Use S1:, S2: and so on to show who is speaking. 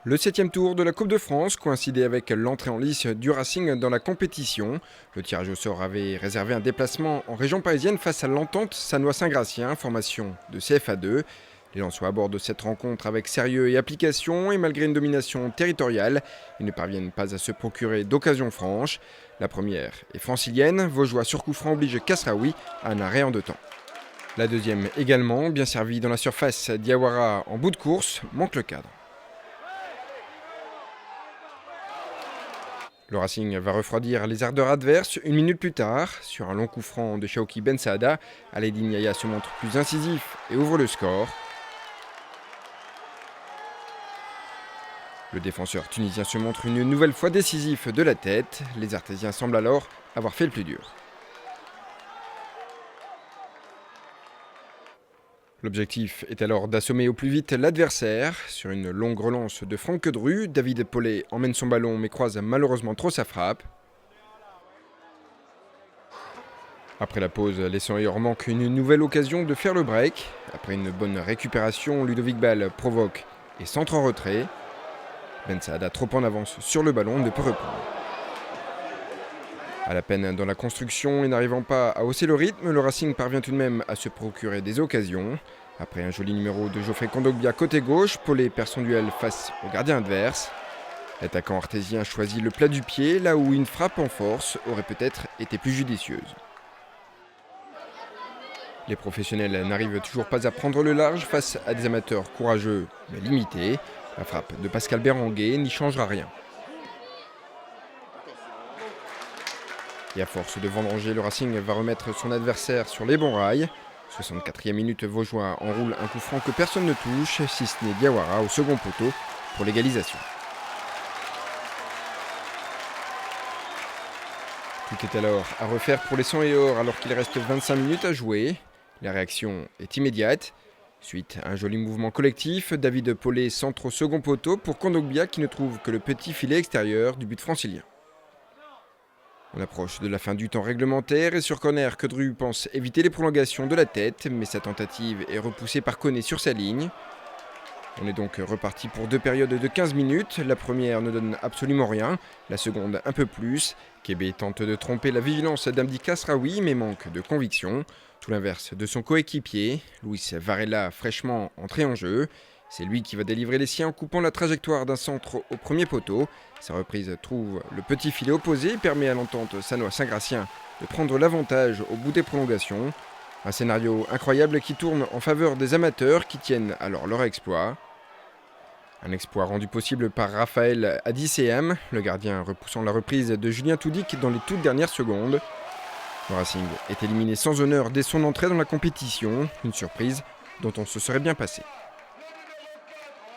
S1: Le 7e tour de la Coupe de France coïncidait avec l'entrée en lice du Racing dans la compétition. Le tirage au sort avait réservé un déplacement en région parisienne face à l'Entente Sannois-Saint-Gratien, formation de CFA2. Les Lensois abordent cette rencontre avec sérieux et application et malgré une domination territoriale, ils ne parviennent pas à se procurer d'occasions franches. La première est francilienne, Vosgeois sur coup franc oblige Kasraoui à un arrêt en 2 temps. La deuxième également, bien servie dans la surface, Diawara en bout de course, manque le cadre. Le Racing va refroidir les ardeurs adverses 1 minute plus tard. Sur un long coup franc de Shaoki Ben Saada, Aledin Yaya se montre plus incisif et ouvre le score. Le défenseur tunisien se montre une nouvelle fois décisif de la tête. Les Artésiens semblent alors avoir fait le plus dur. L'objectif est alors d'assommer au plus vite l'adversaire. Sur une longue relance de Franck Dru, David Paulet emmène son ballon mais croise malheureusement trop sa frappe. Après la pause, les Sangliers manquent une nouvelle occasion de faire le break. Après une bonne récupération, Ludovic Ball provoque et centre en retrait. Ben Saada, trop en avance sur le ballon, ne peut répondre. À la peine dans la construction et n'arrivant pas à hausser le rythme, le Racing parvient tout de même à se procurer des occasions. Après un joli numéro de Geoffrey Kondogbia côté gauche, Paulet perd son duel face au gardien adverse. L'attaquant artésien choisit le plat du pied, là où une frappe en force aurait peut-être été plus judicieuse. Les professionnels n'arrivent toujours pas à prendre le large face à des amateurs courageux mais limités. La frappe de Pascal Berenguer n'y changera rien. Et à force de vendanger, le Racing va remettre son adversaire sur les bons rails. 64e minute, Vosgeois enroule un coup franc que personne ne touche, si ce n'est Diawara au second poteau pour l'égalisation. Tout est alors à refaire pour les Sangliers alors qu'il reste 25 minutes à jouer. La réaction est immédiate. Suite à un joli mouvement collectif, David Paulet centre au second poteau pour Kondogbia qui ne trouve que le petit filet extérieur du but francilien. On approche de la fin du temps réglementaire et sur corner, Kedru pense éviter les prolongations de la tête, mais sa tentative est repoussée par Koné sur sa ligne. On est donc reparti pour 2 périodes de 15 minutes. La première ne donne absolument rien, la seconde un peu plus. Kébé tente de tromper la vigilance d'Amdi Kasraoui, mais manque de conviction. Tout l'inverse de son coéquipier, Luis Varela fraîchement entré en jeu. C'est lui qui va délivrer les siens en coupant la trajectoire d'un centre au premier poteau. Sa reprise trouve le petit filet opposé et permet à l'Entente Sannois-Saint-Gratien de prendre l'avantage au bout des prolongations. Un scénario incroyable qui tourne en faveur des amateurs qui tiennent alors leur exploit. Un exploit rendu possible par Raphaël Adicéam, le gardien repoussant la reprise de Julien Toudic dans les toutes dernières secondes. Le Racing est éliminé sans honneur dès son entrée dans la compétition, une surprise dont on se serait bien passé.